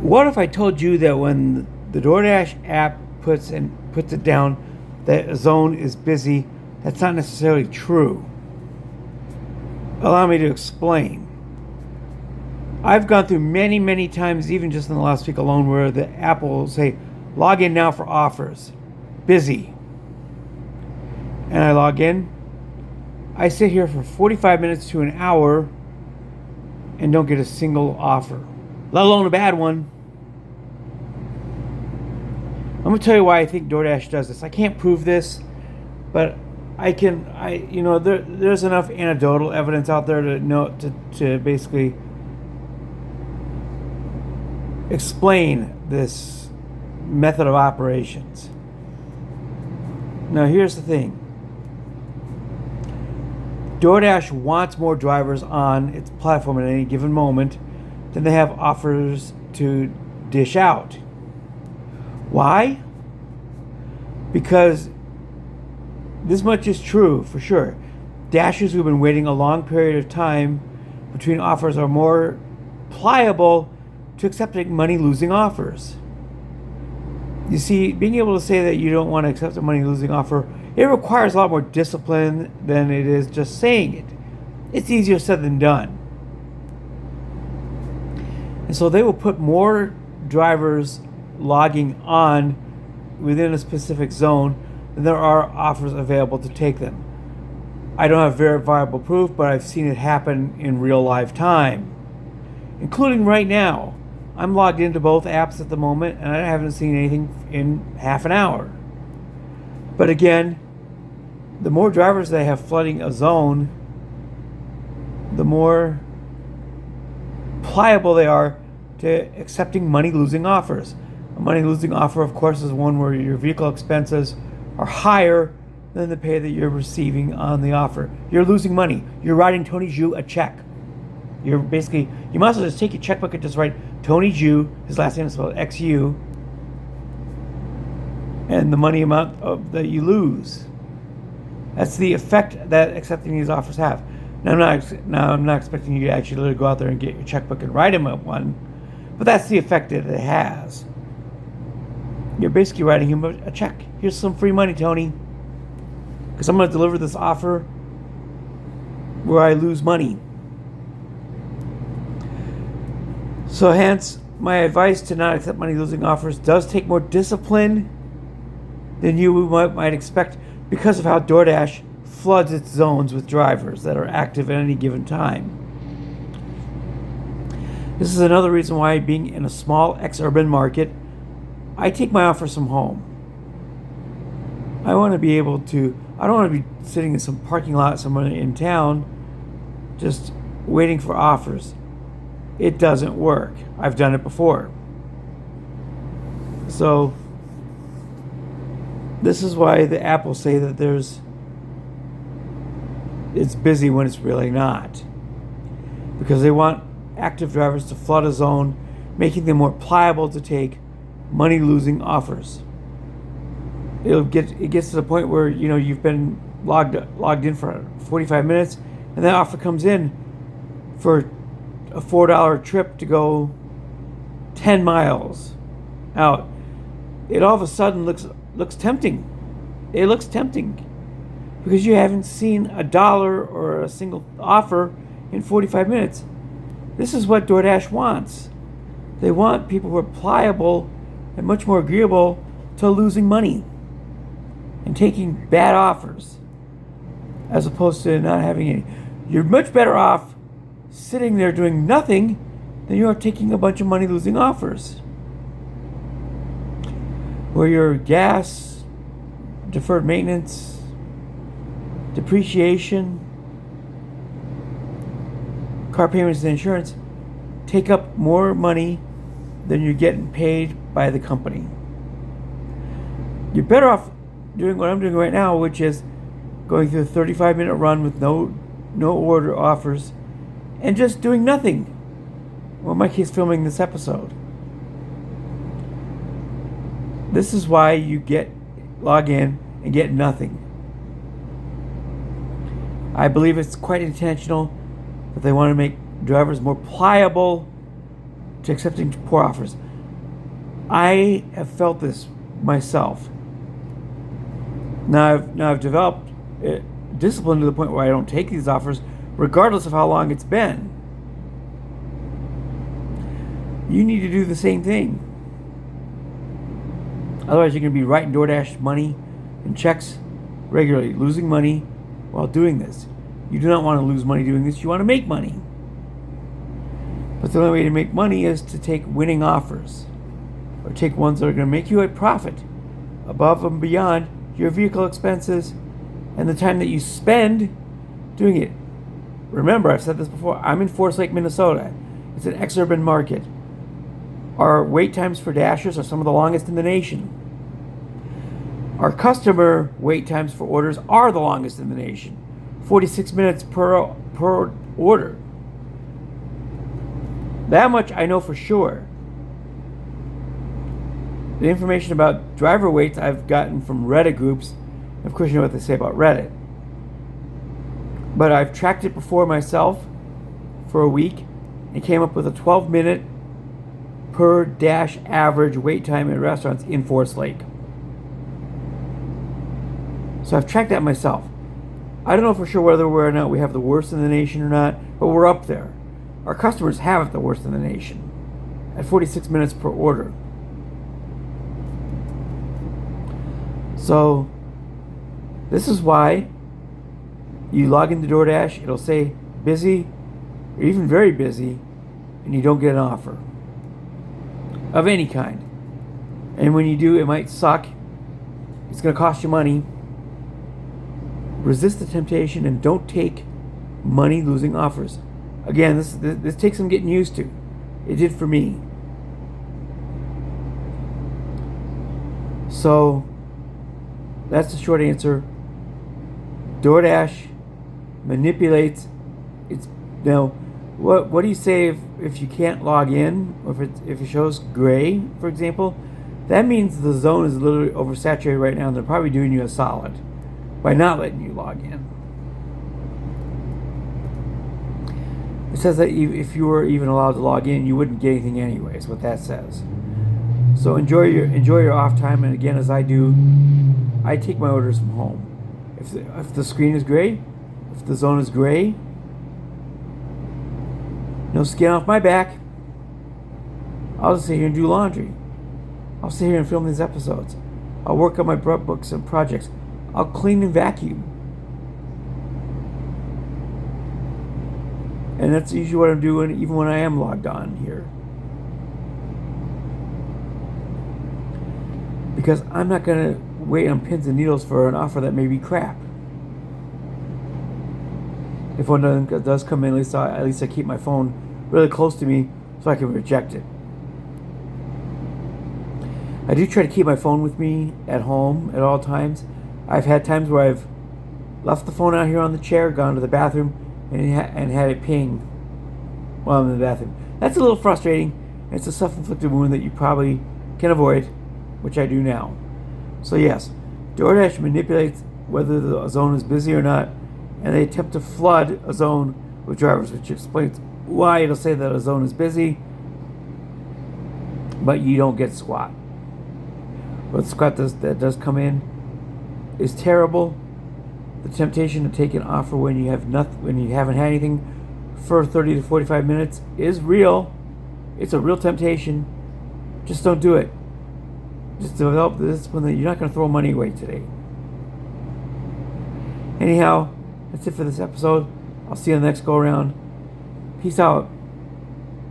What if I told you that when the Doordash app puts it down that a zone is busy? That's not necessarily true. Allow me to explain. I've gone through many, many times, even just in the last week alone, where the app will say, log in now for offers. Busy. And I log in. I sit here for 45 minutes to an hour and don't get a single offer, let alone a bad one. I'm going to tell you why I think DoorDash does this. I can't prove this, but there's enough anecdotal evidence out there to basically explain this method of operations. Now, here's the thing. DoorDash wants more drivers on its platform at any given moment than they have offers to dish out. Why? Because this much is true for sure. Dashers who've been waiting a long period of time between offers are more pliable to accepting money-losing offers. You see, being able to say that you don't want to accept a money-losing offer, it requires a lot more discipline than it is just saying it. It's easier said than done. And so they will put more drivers logging on within a specific zone than there are offers available to take them. I don't have verifiable proof, but I've seen it happen in real life time, including right now. I'm logged into both apps at the moment, and I haven't seen anything in half an hour. But again, the more drivers they have flooding a zone, the more pliable they are to accepting money-losing offers. A money-losing offer, of course, is one where your vehicle expenses are higher than the pay that you're receiving on the offer. You're losing money. You're writing Tony Zhu a check. You might as well just take your checkbook and just write Tony Zhu, his last name is spelled XU, and the money amount that you lose. That's the effect that accepting these offers have. Now, I'm not expecting you to actually go out there and get your checkbook and write him up one, but that's the effect that it has. You're basically writing him a check. Here's some free money, Tony, because I'm going to deliver this offer where I lose money. So hence, my advice to not accept money-losing offers does take more discipline than you might expect because of how DoorDash floods its zones with drivers that are active at any given time. This is another reason why, being in a small ex-urban market, I take my offers from home. I don't want to be sitting in some parking lot somewhere in town just waiting for offers. It doesn't work. I've done it before. So this is why the app will say that it's busy when it's really not. Because they want active drivers to flood a zone, making them more pliable to take money-losing offers. It gets to the point where you've been logged in for 45 minutes, and that offer comes in for a $4 trip to go 10 miles out. It all of a sudden looks tempting. It looks tempting because you haven't seen a dollar or a single offer in 45 minutes. This is what DoorDash wants. They want people who are pliable and much more agreeable to losing money and taking bad offers as opposed to not having any. You're much better off sitting there doing nothing than you are taking a bunch of money-losing offers where your gas, deferred maintenance, depreciation, car payments, and insurance take up more money than you're getting paid by the company. You're better off doing what I'm doing right now, which is going through a 35-minute run with no order offers and just doing nothing. Well, in my case, filming this episode. This is why you log in and get nothing. I believe it's quite intentional that they want to make drivers more pliable to accepting poor offers. I have felt this myself. Now I've developed discipline to the point where I don't take these offers, regardless of how long it's been. You need to do the same thing. Otherwise, you're going to be writing Doordash money and checks regularly, losing money while doing this. You do not want to lose money doing this. You want to make money. But the only way to make money is to take winning offers, or take ones that are going to make you a profit above and beyond your vehicle expenses and the time that you spend doing it. Remember, I've said this before, I'm in Forest Lake, Minnesota. It's an ex-urban market. Our wait times for dashers are some of the longest in the nation. Our customer wait times for orders are the longest in the nation. 46 minutes per order. That much I know for sure. The information about driver waits I've gotten from Reddit groups. Of course, you know what they say about Reddit. But I've tracked it before myself for a week and came up with a 12-minute per dash average wait time in restaurants in Forest Lake. So I've tracked that myself. I don't know for sure whether we're or not we have the worst in the nation or not, but we're up there. Our customers have it the worst in the nation at 46 minutes per order. So this is why you log into DoorDash, it'll say busy or even very busy, and you don't get an offer of any kind. And when you do, it might suck. It's going to cost you money. Resist the temptation and don't take money losing offers. Again, this takes some getting used to. It did for me. So that's the short answer. DoorDash manipulates. It's what do you say if you can't log in, or if it shows gray, for example? That means the zone is literally oversaturated right now, and they're probably doing you a solid by not letting you log in. It says that if you were even allowed to log in, you wouldn't get anything anyway. Is what that says. So enjoy your off time, and again, as I do, I take my orders from home. If the screen is gray, if the zone is gray, no skin off my back. I'll just sit here and do laundry. I'll sit here and film these episodes. I'll work on my books and projects. I'll clean and vacuum. And that's usually what I'm doing even when I am logged on here. Because I'm not going to wait on pins and needles for an offer that may be crap. If one does come in, at least I keep my phone really close to me so I can reject it. I do try to keep my phone with me at home at all times. I've had times where I've left the phone out here on the chair, gone to the bathroom, and had it ping while I'm in the bathroom. That's a little frustrating. It's a self-inflicted wound that you probably can avoid, which I do now. So yes, DoorDash manipulates whether the zone is busy or not, and they attempt to flood a zone with drivers, which explains why it'll say that a zone is busy, but you don't get squat. What squat that does come in is terrible. The temptation to take an offer when you haven't had anything for 30 to 45 minutes is real. It's a real temptation. Just don't do it. Just develop the discipline that you're not going to throw money away today. Anyhow, that's it for this episode. I'll see you on the next go around. Peace out.